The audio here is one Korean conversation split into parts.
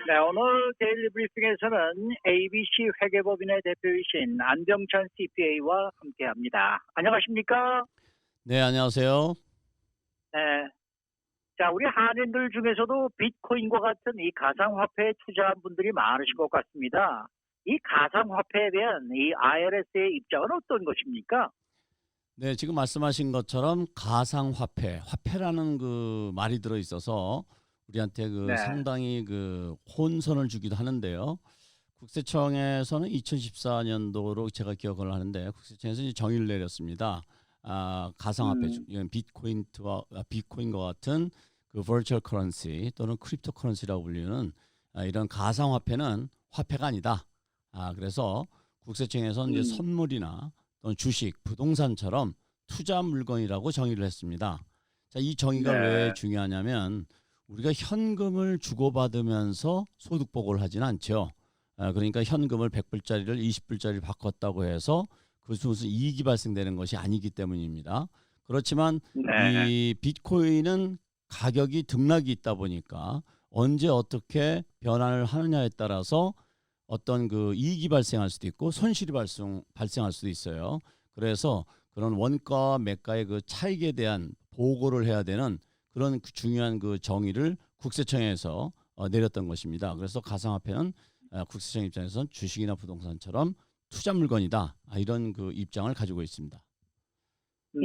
네, 오늘 데일리 브리핑에서는 ABC 회계법인의 대표이신 안병찬 CPA와 함께합니다. 안녕하십니까? 네, 안녕하세요. 네. 자, 우리 한인들 중에서도 비트코인과 같은 이 가상화폐에 투자한 분들이 많으신 것 같습니다. 이 가상화폐에 대한 이 IRS의 입장은 어떤 것입니까? 네, 지금 말씀하신 것처럼 가상화폐, 화폐라는 그 말이 들어 있어서 우리한테 그 네. 상당히 그 혼선을 주기도 하는데요. 국세청에서는 2014년도로 제가 기억을 하는데 국세청에서 이제 정의를 내렸습니다. 가상화폐, 비트코인과 같은 그 버추얼 커런시 또는 크립토 커런시라고 불리는 이런 가상화폐는 화폐가 아니다. 그래서 국세청에서는 이제 선물이나 또는 주식, 부동산처럼 투자 물건이라고 정의를 했습니다. 자, 이 정의가 네. 왜 중요하냐면 우리가 현금을 주고받으면서 소득 보고를 하지는 않죠. 그러니까 현금을 100불짜리를 20불짜리를 바꿨다고 해서 그것이 무슨 이익이 발생되는 것이 아니기 때문입니다. 그렇지만 네. 이 비트코인은 가격이 등락이 있다 보니까 언제 어떻게 변화를 하느냐에 따라서 어떤 그 이익이 발생할 수도 있고 손실이 발생할 수도 있어요. 그래서 그런 원가와 매가의 그 차익에 대한 보고를 해야 되는 그런 중요한 그 정의를 국세청에서 내렸던 것입니다. 그래서 가상화폐는 국세청 입장에서는 주식이나 부동산처럼 투자 물건이다. 이런 그 입장을 가지고 있습니다. 네.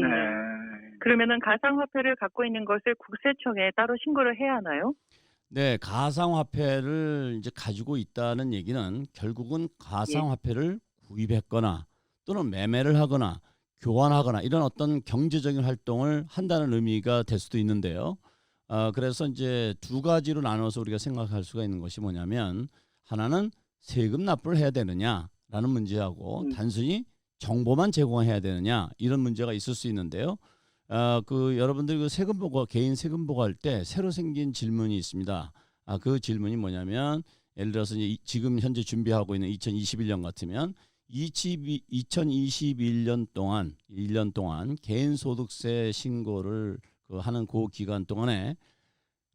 그러면은 가상화폐를 갖고 있는 것을 국세청에 따로 신고를 해야 하나요? 네, 가상화폐를 이제 가지고 있다는 얘기는 결국은 가상화폐를 구입했거나 또는 매매를 하거나 교환하거나 이런 어떤 경제적인 활동을 한다는 의미가 될 수도 있는데요. 그래서 이제 두 가지로 나눠서 우리가 생각할 수가 있는 것이 뭐냐면 하나는 세금 납부를 해야 되느냐라는 문제하고 단순히 정보만 제공해야 되느냐 이런 문제가 있을 수 있는데요. 그 여러분들 그 세금 보고 개인 세금 보고할 때 새로 생긴 질문이 있습니다. 그 질문이 뭐냐면 예를 들어서 이제 지금 현재 준비하고 있는 2021년 같으면 2021년 동안 1년 동안 개인 소득세 신고를 하는 그 기간 동안에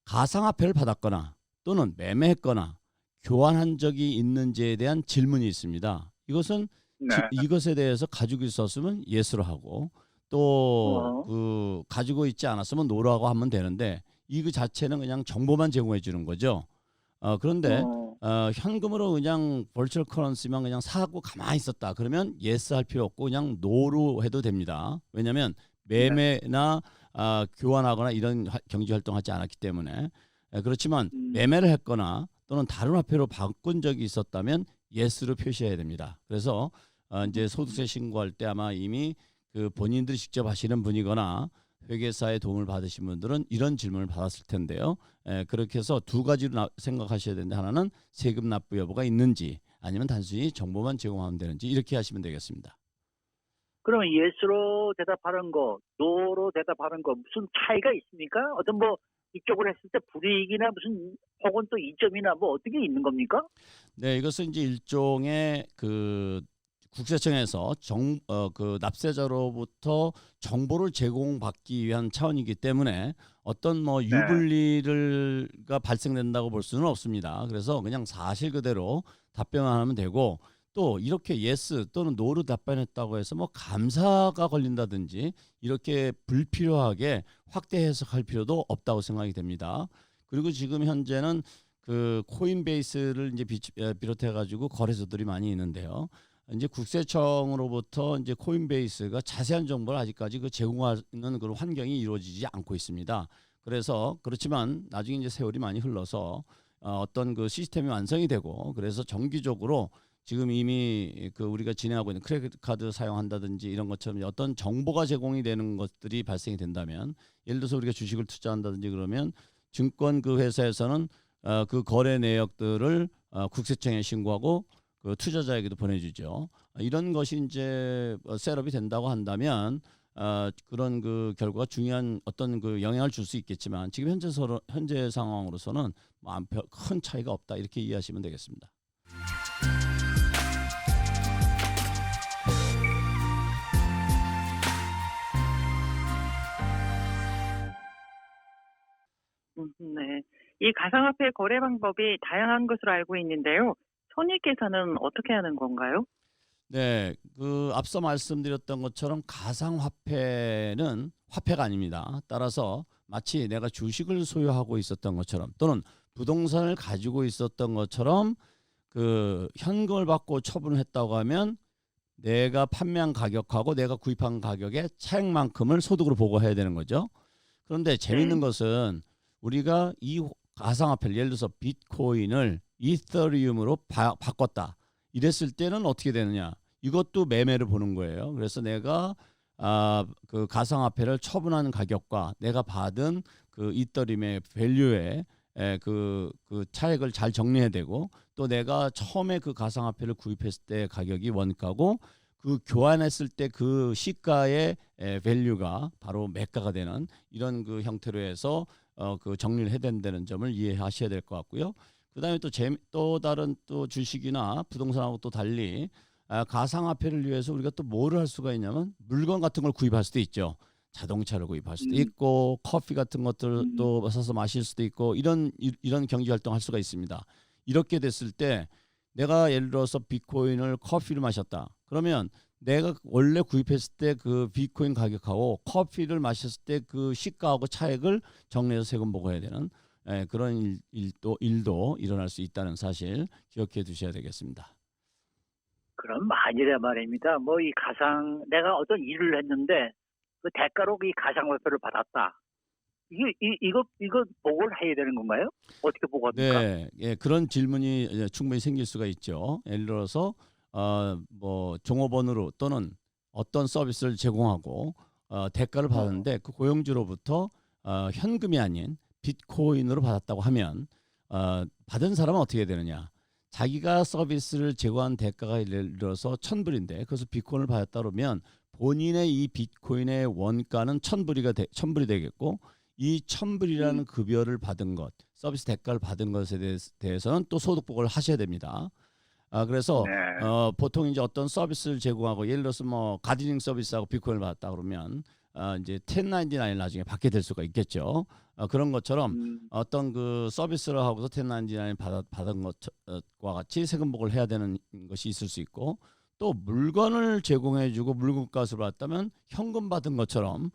가상화폐를 받았거나 또는 매매했거나 교환한 적이 있는지에 대한 질문이 있습니다. 이것은 네. 이것에 대해서 가지고 있었으면 예스로 하고 또 그 가지고 있지 않았으면 노라고 하면 되는데 이거 자체는 그냥 정보만 제공해 주는 거죠. 그런데 현금으로 그냥 버추얼 커런시만 그냥 사고 가만히 있었다. 그러면 예스 할 필요 없고 그냥 노로 해도 됩니다. 왜냐하면 매매나 교환하거나 이런 경제 활동하지 않았기 때문에. 그렇지만 매매를 했거나 또는 다른 화폐로 바꾼 적이 있었다면 예스로 표시해야 됩니다. 그래서 이제 소득세 신고할 때 아마 이미 그 본인들이 직접 하시는 분이거나 회계사의 도움을 받으신 분들은 이런 질문을 받았을 텐데요. 그렇게 해서 두 가지로 생각하셔야 되는데 하나는 세금 납부 여부가 있는지 아니면 단순히 정보만 제공하면 되는지 이렇게 하시면 되겠습니다. 그러면 예스로 대답하는 거, 노로 대답하는 거 무슨 차이가 있습니까? 어떤 뭐 이쪽으로 했을 때 불이익이나 무슨 혹은 또 이점이나 뭐 어떻게 있는 겁니까? 네, 이것은 이제 일종의 그 국세청에서 그 납세자로부터 정보를 제공받기 위한 차원이기 때문에 어떤 뭐 유불리가 발생된다고 볼 수는 없습니다. 그래서 그냥 사실 그대로 답변만 하면 되고 또 이렇게 예스 또는 노로 답변했다고 해서 뭐 감사가 걸린다든지 이렇게 불필요하게 확대 해석할 필요도 없다고 생각이 됩니다. 그리고 지금 현재는 그 코인베이스를 이제 비롯해 가지고 거래소들이 많이 있는데요. 이제 국세청으로부터 이제 코인베이스가 자세한 정보를 아직까지 그 제공하는 그런 환경이 이루어지지 않고 있습니다. 그래서 그렇지만 나중에 이제 세월이 많이 흘러서 어떤 그 시스템이 완성이 되고 그래서 정기적으로 지금 이미 그 우리가 진행하고 있는 크레딧 카드 사용한다든지 이런 것처럼 어떤 정보가 제공이 되는 것들이 발생이 된다면 예를 들어서 우리가 주식을 투자한다든지 그러면 증권 그 회사에서는 그 거래 내역들을 국세청에 신고하고 그 투자자에게도 보내주죠. 이런 것이 이제 셋업이 된다고 한다면 그런 그 결과가 중요한 어떤 그 영향을 줄 수 있겠지만 지금 현재 상황으로서는 뭐 큰 차이가 없다 이렇게 이해하시면 되겠습니다. 네. 이 가상화폐 거래 방법이 다양한 것으로 알고 있는데요. 손익계산은 어떻게 하는 건가요? 네, 그 앞서 말씀드렸던 것처럼 가상화폐는 화폐가 아닙니다. 따라서 마치 내가 주식을 소유하고 있었던 것처럼 또는 부동산을 가지고 있었던 것처럼 그 현금을 받고 처분을 했다고 하면 내가 판매한 가격하고 내가 구입한 가격의 차액만큼을 소득으로 보고해야 되는 거죠. 그런데 재밌는 네. 것은 우리가 이 가상화폐를 예를 들어서 비트코인을 이더리움으로 바꿨다. 이랬을 때는 어떻게 되느냐? 이것도 매매를 보는 거예요. 그래서 내가 그 가상화폐를 처분하는 가격과 내가 받은 그 이더리움의 밸류의 그 차액을 잘 정리해야 되고 또 내가 처음에 그 가상화폐를 구입했을 때 가격이 원가고 그 교환했을 때 그 시가의 밸류가 바로 매가가 되는 이런 그 형태로 해서 그 정리를 해야 된다는 점을 이해하셔야 될 것 같고요. 그다음에 또 다른 또 주식이나 부동산하고 또 달리 가상화폐를 위해서 우리가 또 뭐를 할 수가 있냐면 물건 같은 걸 구입할 수도 있죠. 자동차를 구입할 수도 음, 있고 커피 같은 음, 것들도 사서 마실 수도 있고 이런 경제 활동할 수가 있습니다. 이렇게 됐을 때 내가 예를 들어서 비트코인을 커피를 마셨다. 그러면 내가 원래 구입했을 때 그 비트코인 가격하고 커피를 마셨을 때 그 시가하고 차액을 정리해서 세금 보고해야 되는 그런 일도 일어날 수 있다는 사실 기억해 두셔야 되겠습니다. 그럼 만일에 말입니다. 뭐 이 내가 어떤 일을 했는데 그 대가로 이 가상화폐를 받았다. 이거 보고를 해야 되는 건가요? 어떻게 보고합니까? 네, 예, 그런 질문이 충분히 생길 수가 있죠. 예를 들어서 뭐 종업원으로 또는 어떤 서비스를 제공하고 대가를 어, 받았는데 그 고용주로부터 현금이 아닌 비트코인으로 받았다고 하면 받은 사람은 어떻게 되느냐? 자기가 서비스를 제공한 대가가 예를 들어서 1,000불인데 그래서 비트코인을 받았다 그러면 본인의 이 비트코인의 원가는 1,000불이 되겠고 이 1,000불이라는 음, 급여를 받은 것, 서비스 대가를 받은 것에 대해서는 또 소득 보고를 하셔야 됩니다. 그래서 네. 보통 이제 어떤 서비스를 제공하고 예를 들어서 뭐 가디닝 서비스하고 비트코인을 받았다 그러면 이제 1099을 나중에 받게 될 수가 있겠죠. 그런 것처럼 음, 어떤 그 서비스를 하고서 1099 받은 것과 같이 세금복을 해야 되는 것이 있을 수 있고 또 물건을 제공해주고 물건값을 받았다면 현금 받은 것처럼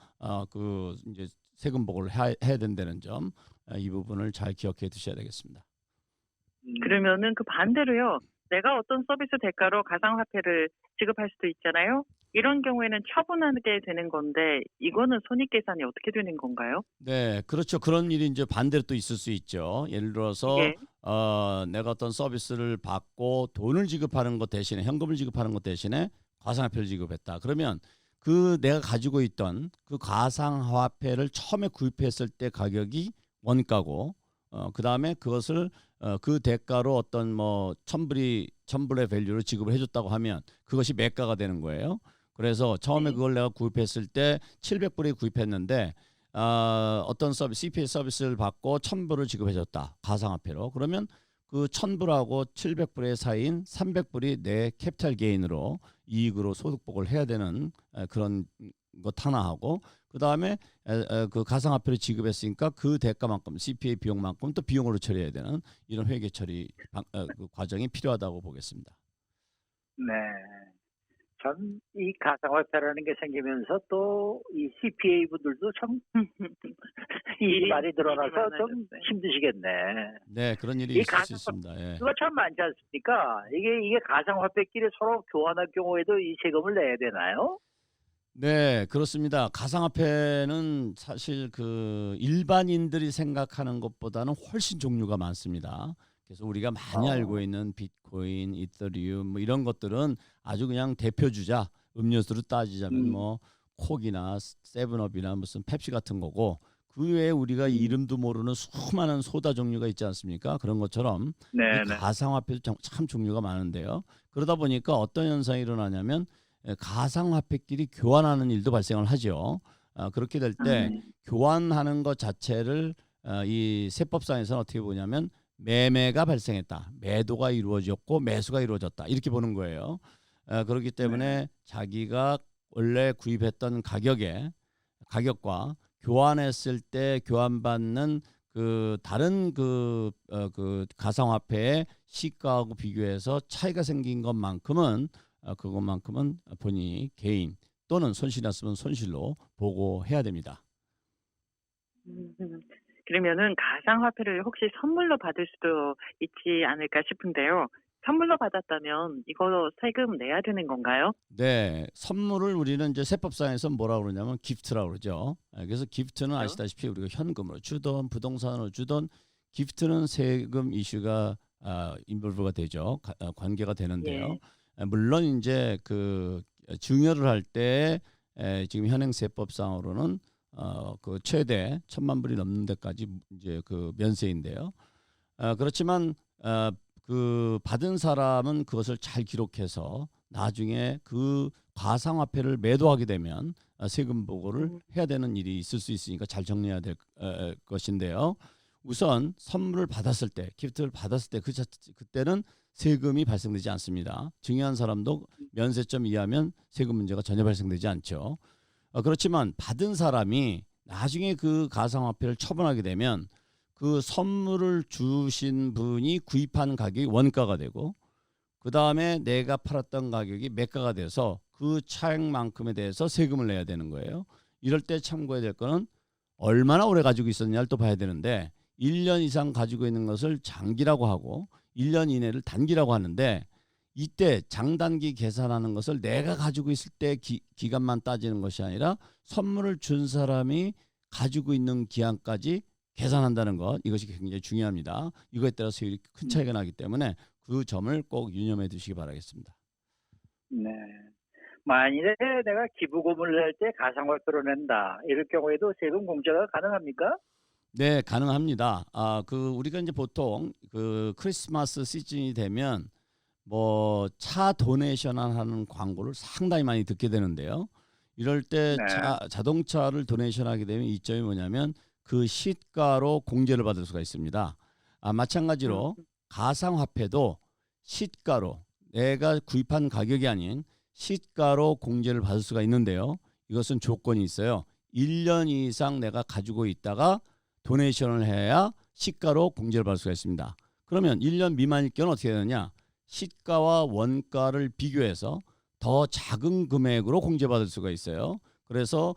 그 이제 세금복을 해야 된다는 점, 이 부분을 잘 기억해 두셔야 되겠습니다. 음. 그러면은 그 반대로요. 내가 어떤 서비스 대가로 가상화폐를 지급할 수도 있잖아요. 이런 경우에는 처분하게 되는 건데 이거는 손익계산이 어떻게 되는 건가요? 네, 그렇죠. 그런 일이 이제 반대로 또 있을 수 있죠. 예를 들어서 예. 내가 어떤 서비스를 받고 돈을 지급하는 것 대신에 현금을 지급하는 것 대신에 가상화폐를 지급했다. 그러면 그 내가 가지고 있던 그 가상화폐를 처음에 구입했을 때 가격이 원가고 그다음에 그것을 그 대가로 어떤 뭐 1,000불의 밸류를 지급을 해줬다고 하면 그것이 매가가 되는 거예요. 그래서 처음에 네. 그걸 내가 구입했을 때 700불에 구입했는데 어떤 서비스, CPA 서비스를 받고 1,000불을 지급해줬다. 가상화폐로. 그러면 그 1,000불하고 700불의 사이인 300불이 내 캐피탈 게인으로 이익으로 소득복을 해야 되는 그런 것 하나 하고 그다음에 그 가상화폐를 지급했으니까 그 대가만큼 CPA 비용만큼 또 비용으로 처리해야 되는 이런 회계 처리 그 과정이 필요하다고 보겠습니다. 네. 참 이 가상화폐라는 게 생기면서 또 이 CPA 분들도 참 일이 많이 일이 늘어나서 좀 많아졌어요. 힘드시겠네. 네, 그런 일이 이 있을 수 가상화폐가 있습니다. 예. 참 많지 않습니까? 이게 가상화폐끼리 서로 교환할 경우에도 이 세금을 내야 되나요? 네, 그렇습니다. 가상화폐는 사실 그 일반인들이 생각하는 것보다는 훨씬 종류가 많습니다. 그래서 우리가 많이 알고 어, 있는 비트코인, 이더리움 뭐 이런 것들은 아주 그냥 대표주자 음료수로 따지자면 음, 뭐 콕이나 세븐업이나 무슨 펩시 같은 거고 그 외에 우리가 음, 이름도 모르는 수많은 소다 종류가 있지 않습니까? 그런 것처럼 이 네네. 가상화폐도 참 종류가 많은데요. 그러다 보니까 어떤 현상이 일어나냐면 가상화폐끼리 교환하는 일도 발생을 하죠. 그렇게 될 때 네. 교환하는 것 자체를 이 세법상에서는 어떻게 보냐면 매매가 발생했다. 매도가 이루어졌고 매수가 이루어졌다. 이렇게 보는 거예요. 그렇기 네. 때문에 자기가 원래 구입했던 가격과 교환했을 때 교환받는 그 다른 그 가상화폐의 시가하고 비교해서 차이가 생긴 것만큼은 그것만큼은 본인이 개인 또는 손실이 났으면 손실로 보고해야 됩니다. 음, 그러면은 가상화폐를 혹시 선물로 받을 수도 있지 않을까 싶은데요. 선물로 받았다면 이거 세금 내야 되는 건가요? 네, 선물을 우리는 이제 세법상에서 뭐라 그러냐면 기프트라고 그러죠. 그래서 기프트는 그렇죠? 아시다시피 우리가 현금으로 주던 부동산으로 주던 기프트는 세금 이슈가 인볼브가 되죠. 관계가 되는데요. 예. 물론 이제 그 증여를 할 때 지금 현행 세법상으로는 그 최대 1,000만 불이 넘는 데까지 이제 그 면세인데요. 그렇지만 그 받은 사람은 그것을 잘 기록해서 나중에 그 가상화폐를 매도하게 되면 세금 보고를 음, 해야 되는 일이 있을 수 있으니까 잘 정리해야 될 것인데요. 우선 선물을 받았을 때, 기프트를 받았을 때 그때는 세금이 발생되지 않습니다. 증여한 사람도 면세점 이하면 세금 문제가 전혀 발생되지 않죠. 그렇지만 받은 사람이 나중에 그 가상화폐를 처분하게 되면 그 선물을 주신 분이 구입한 가격이 원가가 되고 그 다음에 내가 팔았던 가격이 매가가 돼서 그 차액만큼에 대해서 세금을 내야 되는 거예요. 이럴 때 참고해야 될 거는 얼마나 오래 가지고 있었냐를 또 봐야 되는데 1년 이상 가지고 있는 것을 장기라고 하고 1년 이내를 단기라고 하는데 이때 장단기 계산하는 것을 내가 가지고 있을 때 기간만 따지는 것이 아니라 선물을 준 사람이 가지고 있는 기한까지 계산한다는 것, 이것이 굉장히 중요합니다. 이거에 따라 세율이 큰 차이가 나기 때문에 그 점을 꼭 유념해 두시기 바라겠습니다. 네. 만일에 내가 기부금을 낼 때 가상화폐로 낸다. 이럴 경우에도 세금 공제가 가능합니까? 네, 가능합니다. 그 우리가 이제 보통 그 크리스마스 시즌이 되면 뭐 차 도네이션 하는 광고를 상당히 많이 듣게 되는데요. 이럴 때 네. 자동차를 도네이션 하게 되면 이점이 뭐냐면 그 시가로 공제를 받을 수가 있습니다. 음, 마찬가지로 가상화폐도 시가로 내가 구입한 가격이 아닌 시가로 공제를 받을 수가 있는데요. 이것은 조건이 있어요. 1년 이상 내가 가지고 있다가 도네이션을 해야 시가로 공제를 받을 수가 있습니다. 그러면 1년 미만일 경우는 어떻게 되느냐? 시가와 원가를 비교해서 더 작은 금액으로 공제받을 수가 있어요. 그래서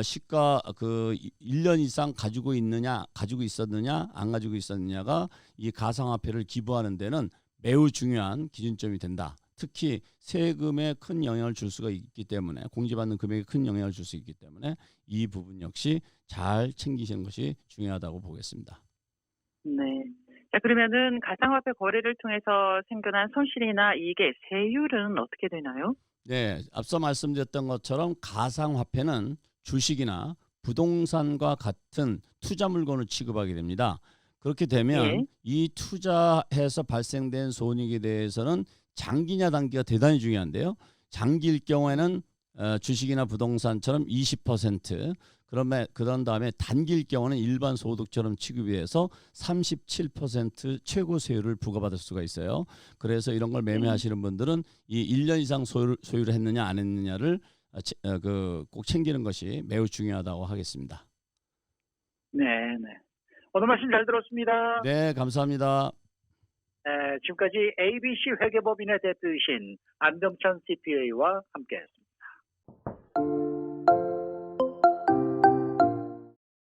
시가 그 1년 이상 가지고 있느냐, 가지고 있었느냐, 안 가지고 있었느냐가 이 가상화폐를 기부하는 데는 매우 중요한 기준점이 된다. 특히 세금에 큰 영향을 줄 수가 있기 때문에 공제받는 금액에 큰 영향을 줄 수 있기 때문에 이 부분 역시 잘 챙기시는 것이 중요하다고 보겠습니다. 네. 자, 그러면은 가상화폐 거래를 통해서 생겨난 손실이나 이익의 세율은 어떻게 되나요? 네, 앞서 말씀드렸던 것처럼 가상화폐는 주식이나 부동산과 같은 투자 물건을 취급하게 됩니다. 그렇게 예. 되면 이 투자해서 발생된 손익에 대해서는 장기냐 단기가 대단히 중요한데요. 장기일 경우에는 주식이나 부동산처럼 20%, 그런 다음에 단기일 경우는 일반 소득처럼 취급이 해서 37% 최고 세율을 부과받을 수가 있어요. 그래서 이런 걸 네. 매매하시는 분들은 이 1년 이상 소유를 했느냐 안 했느냐를 꼭 챙기는 것이 매우 중요하다고 하겠습니다. 네, 네. 오늘 말씀 잘 들었습니다. 네, 감사합니다. 지금까지 ABC 회계법인의 대표이신 안병찬 CPA와 함께했습니다.